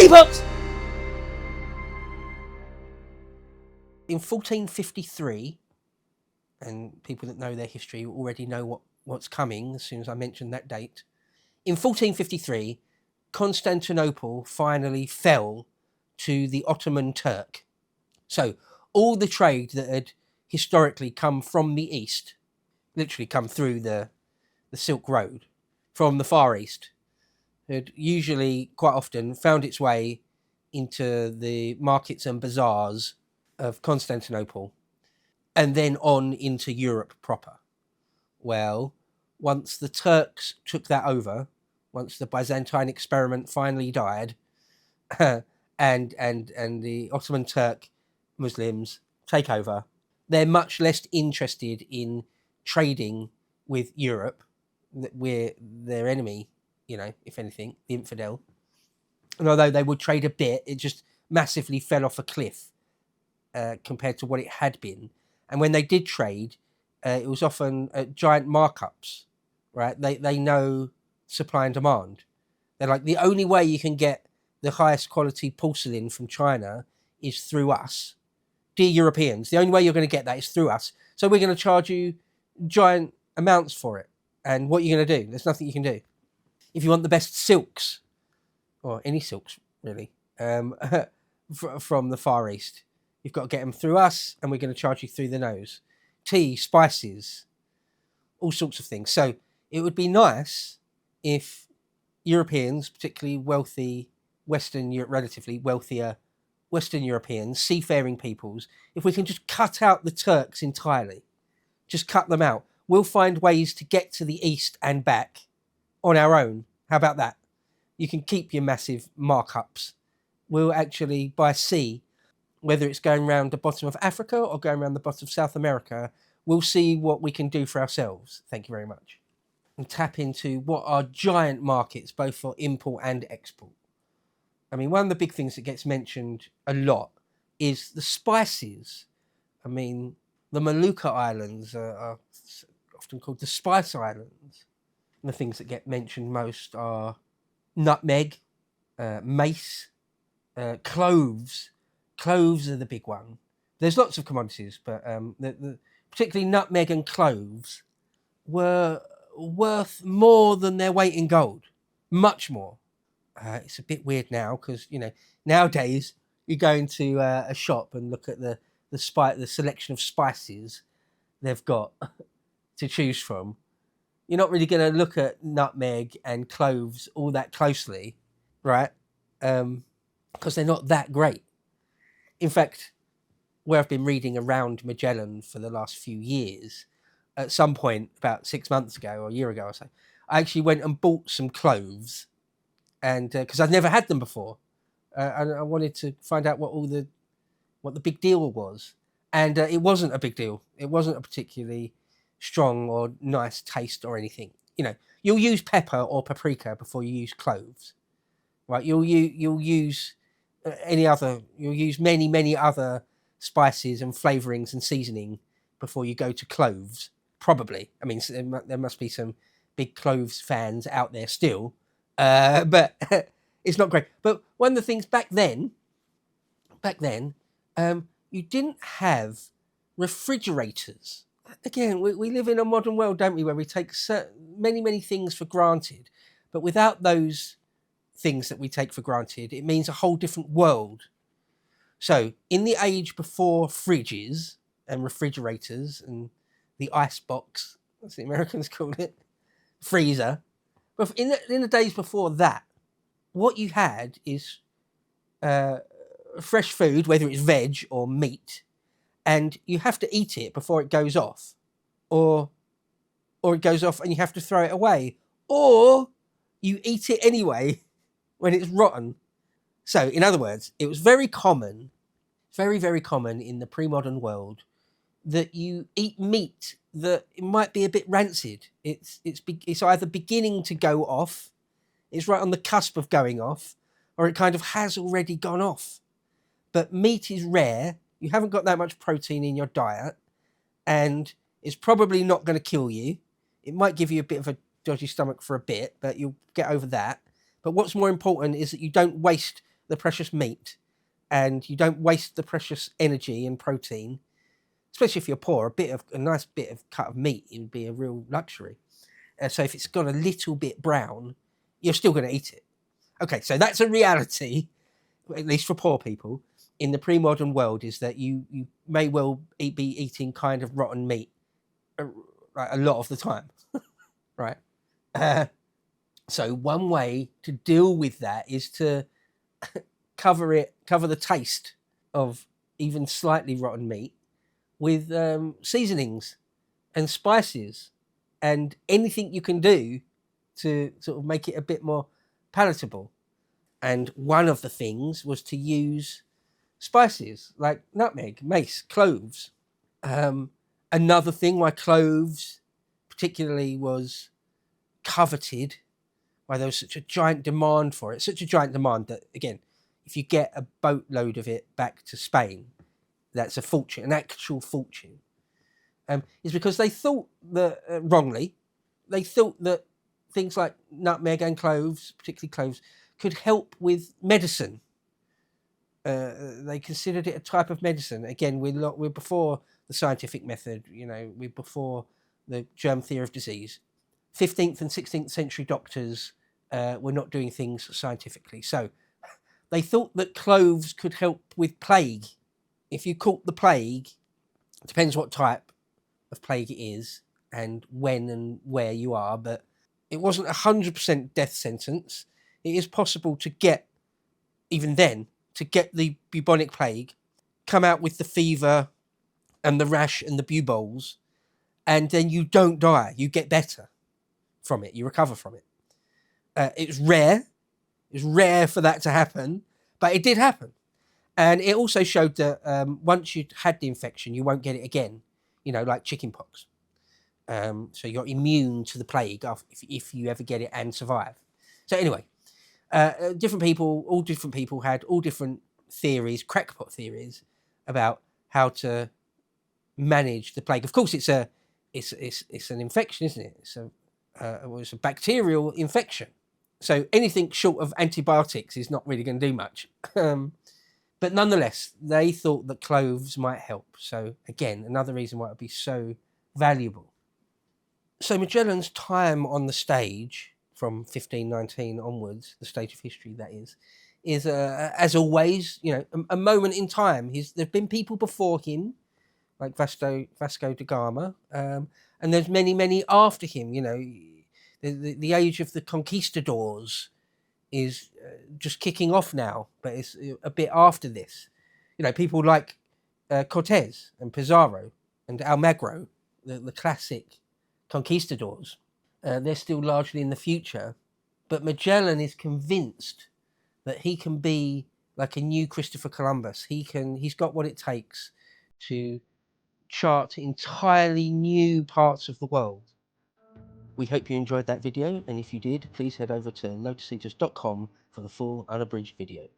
E-books! In 1453, and people that know their history already know what's coming as soon as I mention that date. In 1453, Constantinople finally fell to the Ottoman Turk. So all the trade that had historically come from the east, literally come through the Silk Road from the Far East, had usually quite often found its way into the markets and bazaars of Constantinople and then on into Europe proper. Well, once the Turks took that over, once the Byzantine experiment finally died, and the Ottoman Turk Muslims take over, they're much less interested in trading with Europe. We're their enemy, if anything, the infidel. And although they would trade a bit, it just massively fell off a cliff compared to what it had been. And when they did trade, it was often at giant markups, right? They know supply and demand. They're like, the only way you can get the highest quality porcelain from China is through us. Dear Europeans, the only way you're going to get that is through us. So we're going to charge you giant amounts for it. And what are you going to do? There's nothing you can do. If you want the best silks, or any silks really, from the Far East, you've got to get them through us, and we're going to charge you through the nose. Tea, spices, all sorts of things. So it would be nice if Europeans, particularly wealthy relatively wealthier Western Europeans, seafaring peoples, if we can just cut out the Turks entirely, just cut them out, we'll find ways to get to the east and back on our own. How about that? You can keep your massive markups. We'll actually, by sea, whether it's going around the bottom of Africa or going around the bottom of South America, we'll see what we can do for ourselves. Thank you very much. And tap into what are giant markets, both for import and export. I mean, one of the big things that gets mentioned a lot is the spices. I mean, the Molucca Islands are often called the Spice Islands. And the things that get mentioned most are nutmeg, mace, cloves. Cloves are the big one. There's lots of commodities, but particularly nutmeg and cloves were worth more than their weight in gold. Much more. It's a bit weird now because, nowadays you go into a shop and look at the selection of spices they've got to choose from. You're not really going to look at nutmeg and cloves all that closely, right? Because they're not that great. In fact, where I've been reading around Magellan for the last few years, at some point about 6 months ago or a year ago or so, I actually went and bought some cloves, and because I'd never had them before, and I wanted to find out what the big deal was, and it wasn't a big deal. It wasn't a particularly strong or nice taste or anything. You'll use pepper or paprika before you use cloves, right? You'll use you'll use many other spices and flavorings and seasoning before you go to cloves, probably. I mean, there must be some big cloves fans out there still, but it's not great. But one of the things back then, you didn't have refrigerators. Again, we live in a modern world, don't we, where we take many things for granted, but without those things that we take for granted, it means a whole different world. So in the age before fridges and refrigerators and the ice box, that's the Americans call it, freezer, but in the days before that, what you had is fresh food, whether it's veg or meat, and you have to eat it before it goes off, or it goes off and you have to throw it away, or you eat it anyway when it's rotten. So, in other words, it was very common, very common in the pre-modern world that you eat meat that it might be a bit rancid. It's either beginning to go off, it's right on the cusp of going off, or it kind of has already gone off. But meat is rare. You haven't got that much protein in your diet, and it's probably not going to kill you. It might give you a bit of a dodgy stomach for a bit, but you'll get over that. But what's more important is that you don't waste the precious meat and you don't waste the precious energy and protein, especially if you're poor, a nice bit of cut of meat would be a real luxury. So if it's got a little bit brown, you're still going to eat it. Okay, so that's a reality, at least for poor people, in the pre-modern world, is that you may well be eating kind of rotten meat a lot of the time, right? So one way to deal with that is to cover the taste of even slightly rotten meat with seasonings and spices and anything you can do to sort of make it a bit more palatable. And one of the things was to use spices like nutmeg, mace, cloves. Another thing why cloves particularly was coveted, why there was such a giant demand for it, such a giant demand that, again, if you get a boatload of it back to Spain, that's a fortune, an actual fortune, is because they thought that, wrongly, they thought that things like nutmeg and cloves, particularly cloves, could help with medicine. They considered it a type of medicine. Again, we're before the scientific method, we're before the germ theory of disease. 15th and 16th century doctors were not doing things scientifically. So they thought that cloves could help with plague. If you caught the plague, it depends what type of plague it is and when and where you are, but it wasn't 100% death sentence. It is possible to get, even then, to get the bubonic plague, come out with the fever and the rash and the buboles, and then you don't die. You get better from it. You recover from it. It's rare. It's rare for that to happen, but it did happen. And it also showed that once you'd had the infection, you won't get it again, like chickenpox. So you're immune to the plague if you ever get it and survive. So anyway, all different people had all different theories, crackpot theories, about how to manage the plague. Of course, it's an infection, isn't it? It's a bacterial infection. So anything short of antibiotics is not really going to do much. But nonetheless, they thought that cloves might help. So again, another reason why it would be so valuable. So Magellan's time on the stage from 1519 onwards, the stage of history that is as always, a moment in time. There've been people before him, like Vasco da Gama, and there's many after him. The age of the conquistadors is just kicking off now, but it's a bit after this. People like Cortez and Pizarro and Almagro, the classic conquistadors. They're still largely in the future, but Magellan is convinced that he can be like a new Christopher Columbus. He's got what it takes to chart entirely new parts of the world. We hope you enjoyed that video, and if you did, please head over to lotuseaters.com for the full unabridged video.